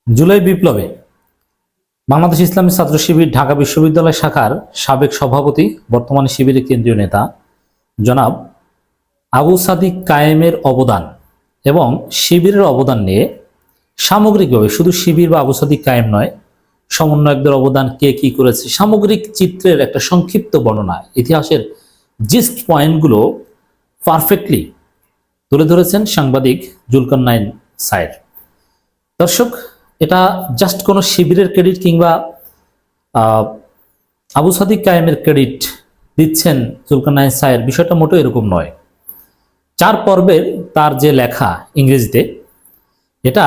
জুলাই বিপ্লবে বাংলাদেশ ইসলামী ছাত্র শিবির ঢাকা বিশ্ববিদ্যালয় শাখার সাবেক সভাপতি বর্তমানে শিবিরের কেন্দ্রীয় নেতা জনাব আবু সাদিক কায়েমের অবদান এবং শিবিরের অবদান নিয়ে সামগ্রিকভাবে, শুধু শিবির বা আবু সাদিক কায়েম নয়, সমন্বয়কদের অবদান, কে কি করেছে, সামগ্রিক চিত্রের একটা সংক্ষিপ্ত বর্ণনা, ইতিহাসের জিস্ট পয়েন্টগুলো পারফেক্টলি তুলে ধরেছেন সাংবাদিক জুলকারনাইন সায়ের। দর্শক, এটা জাস্ট কোনো শিবিরের ক্রেডিট কিংবা আবু সাদিক কায়েমের ক্রেডিট দিচ্ছেন জুলকারনাইন সায়ের, বিষয়টা মোটেও এরকম নয়। 4 পর্বের তার যে লেখা ইংরেজিতে, এটা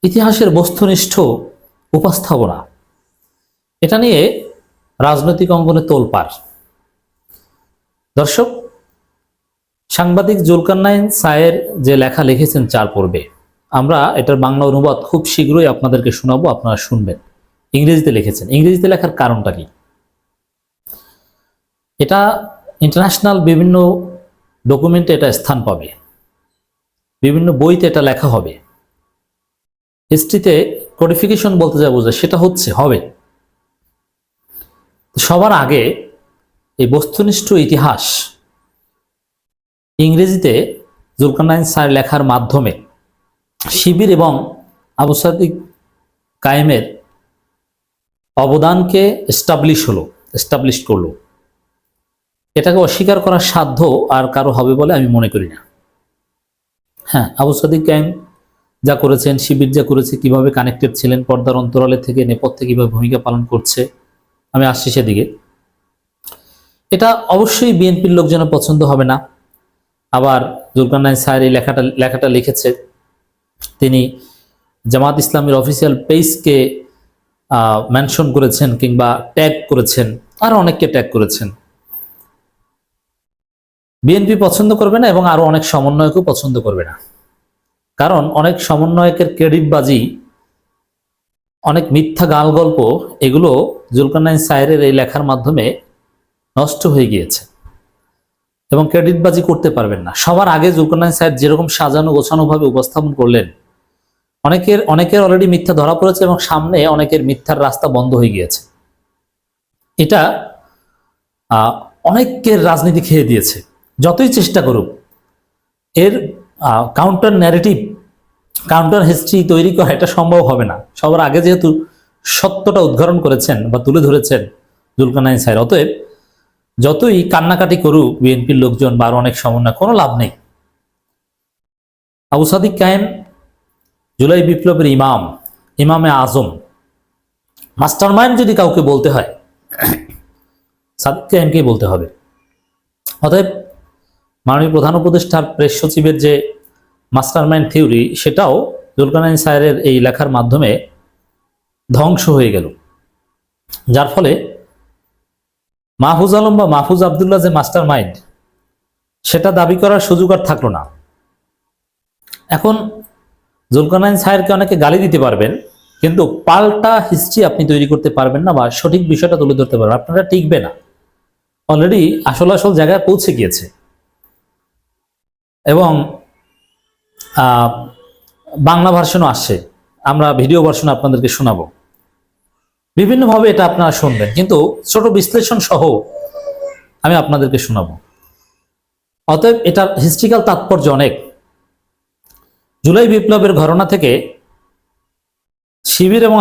ইতিহাসের বস্তুনিষ্ঠ উপস্থাপনা। এটা নিয়ে রাজনৈতিক অঙ্গনে তোলপাড়। দর্শক, সাংবাদিক জুলকারনাইন সায়ের যে লেখা লিখেছেন 4 পর্বে, আমরা এটার বাংলা অনুবাদ খুব শীঘ্রই আপনাদেরকে শোনাবো, আপনারা শুনবেন। ইংরেজিতে লিখেছেন। ইংরেজিতে লেখার কারণটা কি? এটা ইন্টারন্যাশনাল বিভিন্ন ডকুমেন্টে এটা স্থান পাবে, বিভিন্ন বইতে এটা লেখা হবে। হিস্ট্রিতে কোডিফিকেশন বলতে যা বোঝায় সেটা হবে। সবার আগে এই বস্তুনিষ্ঠ ইতিহাস ইংরেজিতে জুলকারনাইন সায়ের লেখার মাধ্যমে শিবির এবং আবু সাদিক কায়েমের অবদানকে এস্টাবলিশ করলো। এটাকে অস্বীকার করার সাধ্য আর কারো হবে বলে আমি মনে করি না। হ্যাঁ, আবু সাদিক কায়েম যা করেছেন, শিবির যা করেছে, কিভাবে কানেক্টেড ছিলেন, পর্দার অন্তরালে থেকে নেপথ্যে কিভাবে ভূমিকা পালন করছে, আমি আসছি সেদিকে। এটা অবশ্যই বিএনপির লোকজনের পছন্দ হবে না। আবার জুলকারনাইন সায়ের এই লেখাটা লিখেছে, তিনি জামাত ইসলামের অফিসিয়াল পেজকে মেনশন করেছেন কিংবা ট্যাগ করেছেন, আর অনেককে ট্যাগ করেছেন। বিএনপি পছন্দ করবে না এবং আরো অনেক সমন্বয়কও পছন্দ করবে না। কারণ অনেক সমন্বয়কের ক্রেডিটবাজি, অনেক মিথ্যা গাল গল্প, এগুলো জুলকারনাইন সায়েরের এই লেখার মাধ্যমে নষ্ট হয়ে গিয়েছে এবং ক্রেডিটবাজি করতে পারবেন না। সবার আগে জুলকারনাইন সায়ের যেরকম সাজানো গোছানো ভাবে উপস্থাপন করলেন, অনেকের অলরেডি মিথ্যা ধরা পড়েছে এবং সামনে অনেকের মিথ্যার রাস্তা বন্ধ হয়ে গিয়েছে। এটা অনেকের রাজনীতি খেয়ে দিয়েছে। যতই চেষ্টা করুক এর কাউন্টার ন্যারেটিভ, কাউন্টার হিস্ট্রি তৈরি করা এটা সম্ভব হবে না। সবার আগে যেহেতু সত্যটা উদ্ঘাটন করেছেন বা তুলে ধরেছেন জুলকারনাইন সায়ের, অতএব যতই কান্নাকাটি করুক বিএনপির লোকজন বা আরো অনেক সমন্বয়, কোনো লাভ নেই। আবু সাদিক কায়েম জুলাই বিপ্লবের ইমামে আজম, মাস্টারমাইন্ড যদি কাউকে বলতে হয় সাদিক কায়েমকে বলতে হবে। অতএব মাননীয় প্রধান উপদেষ্টার প্রেস সচিবের যে মাস্টারমাইন্ড থিওরি, সেটাও জুলকারনাইন সায়েরের এই লেখার মাধ্যমে ধ্বংস হয়ে গেল। যার ফলে মাহফুজ আলম বা মাহফুজ আবদুল্লাহ যে মাস্টারমাইন্ড, সেটা দাবি করার সুযোগ আর থাকলো না। এখন জুলকারনাইন সায়েরকে অনেকে গালি দিতে পারবেন, কিন্তু পাল্টা হিস্ট্রি আপনি তৈরি করতে পারবেন না বা সঠিক বিষয়টা তুলে ধরতে পারবেন, আপনারা টিকবে না। অলরেডি আসল জায়গায় পৌঁছে গিয়েছে এবং বাংলা ভার্সনও আসছে। আমরা ভিডিও ভার্সন আপনাদেরকে শোনাবো। বিভিন্নভাবে এটা আপনারা শুনবেন, কিন্তু ছোট বিশ্লেষণ সহ আমি আপনাদেরকে শোনাবো। অতএব এটার হিস্ট্রিক্যাল তাৎপর্য অনেক। জুলাই বিপ্লবের ঘটনা থেকে শিবির এবং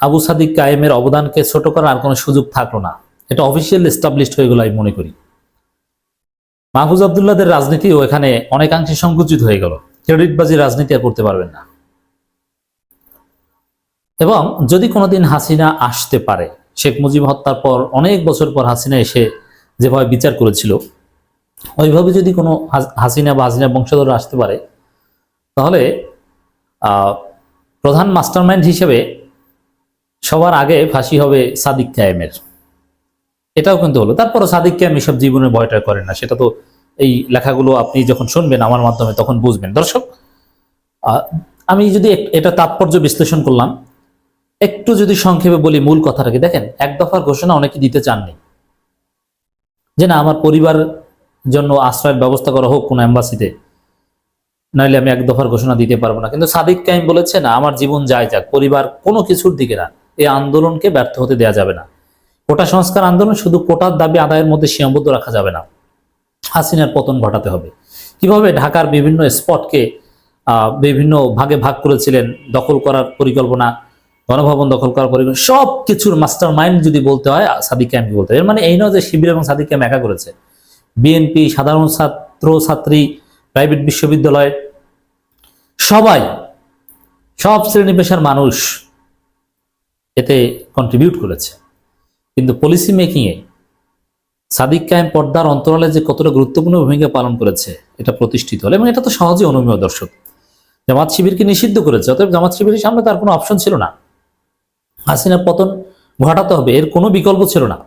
আবু সাদিক কায়েমের অবদানকে ছোট করার আর কোনো সুযোগ থাকলো না। এটা অফিসিয়াল এস্টাবলিশড হয়ে গেল আমি মনে করি। মাহফুজ আবদুল্লাহদের রাজনীতিও এখানে অনেকাংশে সংকুচিত হয়ে গেল। ক্রেডিটবাজি রাজনীতি আর করতে পারবেন না। এবং যদি কোনোদিন হাসিনা আসতে পারে, শেখ মুজিব হত্যার পর অনেক বছর পর হাসিনা এসে যেভাবে বিচার করেছিল, ওইভাবে যদি কোনো হাসিনা বা হাসিনা বংশধর আসতে পারে, তাহলে প্রধান মাস্টারমাইন্ড হিসেবে সবার আগে ফাঁসি হবে সাদিক কায়েমের। এটাও কিন্তু হলো। তারপরও সাদিক কায়েম এসব জীবনে ভয়টা করেন না, সেটা তো এই লেখাগুলো আপনি যখন শুনবেন আমার মাধ্যমে তখন বুঝবেন। দর্শক, আমি যদি এটা তাৎপর্য বিশ্লেষণ করলাম, একটু যদি সংক্ষেপে বলি মূল কথাটাকে, দেখেন, এক দফার ঘোষণা অনেকে দিতে চাননি যে না, আমার পরিবার জন্য আশ্রয়ের ব্যবস্থা করা হোক কোনো এম্বাসিতে, নাইলে আমি এক দফার ঘোষণা দিতে পারবো না। কিন্তু সাদিক কায়েম বলেছে না, আমার জীবন যায় যাক, পরিবার কোনো কিছুর দিকে না, এই আন্দোলনকে ব্যর্থ হতে দেওয়া যাবে না। কোটা সংস্কার আন্দোলন শুধু কোটার দাবি আদায়ের মধ্যে সীমাবদ্ধ রাখা যাবে না, হাসিনার পতন ঘটাতে হবে। কিভাবে ঢাকার বিভিন্ন স্পটকে বিভিন্ন ভাগে ভাগ করেছিলেন, দখল করার পরিকল্পনা, গণভবন দখল করার পরিকল্পনা, সব কিছুর মাস্টার মাইন্ড যদি বলতে হয় সাদিক কায়েমকে বলতে হয়। এর মানে এই নয় যে শিবির এবং সাদিক কায়েম একা করেছে। বিএনপি, সাধারণ ছাত্র ছাত্রী, প্রাইভেট বিশ্ববিদ্যালয়, সবাই, সব শ্রেণী পেশার মানুষ এতে কন্ট্রিবিউট করেছে। কিন্তু পলিসি মেকিংয়ে সাদিক কায়েম পর্দার অন্তরালে যে কতটা গুরুত্বপূর্ণ ভূমিকা পালন করেছে এটা প্রতিষ্ঠিত হলো, এবং এটা তো সহজে অনুমেয়। দর্শক, জামাত শিবিরকে নিষিদ্ধ করেছে, অতএব জামাত শিবিরের সামনে তার কোনো অপশন ছিল না। হাসিনার পতন ঘটাতে হবে, এর কোনো বিকল্প ছিল না।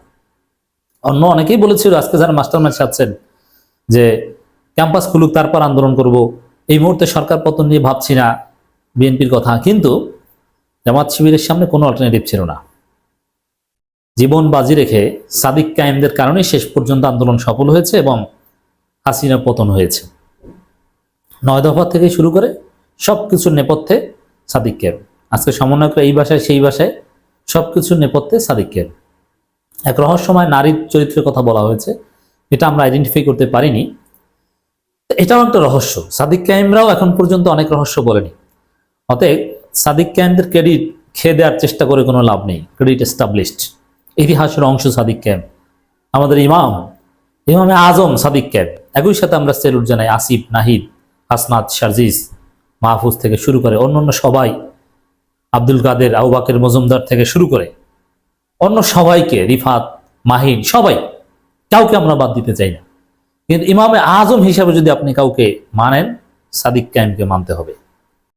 অন্য অনেকেই বলেছিল, আজকে যারা মাস্টার মাইন্ড আছেন, যে ক্যাম্পাস খুলুক তারপর আন্দোলন করব, এই মুহূর্তে সরকার পতন নিয়ে ভাবছি না, বিএনপির কথা। কিন্তু জামাত শিবিরের সামনে কোনো অল্টারনেটিভ ছিল না। জীবন বাজি রেখে সাদিক কায়েমদের কারণে শেষ পর্যন্ত আন্দোলন সফল হয়েছে এবং হাসিনার পতন হয়েছে। 9 দফা থেকে শুরু করে সবকিছুর নেপথ্যে সাদিক কায়েম। আজকে সমন্বয়করা এই ভাষায় সেই ভাষায় সবকিছুর নেপথ্যে সাদিক কায়েম। এক রহস্যময় নারীর চরিত্রের কথা বলা হয়েছে, এটা আমরা আইডেন্টিফাই করতে পারিনি। এটাও একটা রহস্য। সাদিক কায়েমরাও এখন পর্যন্ত অনেক রহস্য বলেনি। অতএব সাদিক কায়েমদের ক্রেডিট খেয়ে দেওয়ার চেষ্টা করে কোনো লাভ নেই। ক্রেডিট এস্টাবলিশড, ইতিহাসের অংশ সাদিক কায়েম। আমাদের ইমামে আজম সাদিক কায়েম। একই সাথে আমরা সেলুট জানাই আসিফ, নাহিদ, হাসনাত, শারজিস, মাহফুজ থেকে শুরু করে অন্যান্য সবাই, আব্দুল কাদের, আবু বাকের মজুমদার থেকে শুরু করে অন্য সবাইকে, রিফাত, মাহিন, সবাই, কাউকে আমরা বাদ দিতে চাই না। কিন্তু ইমামে আজম হিসাবে যদি আপনি কাউকে মানেন, সাদিক কায়েমকে মানতে হবে।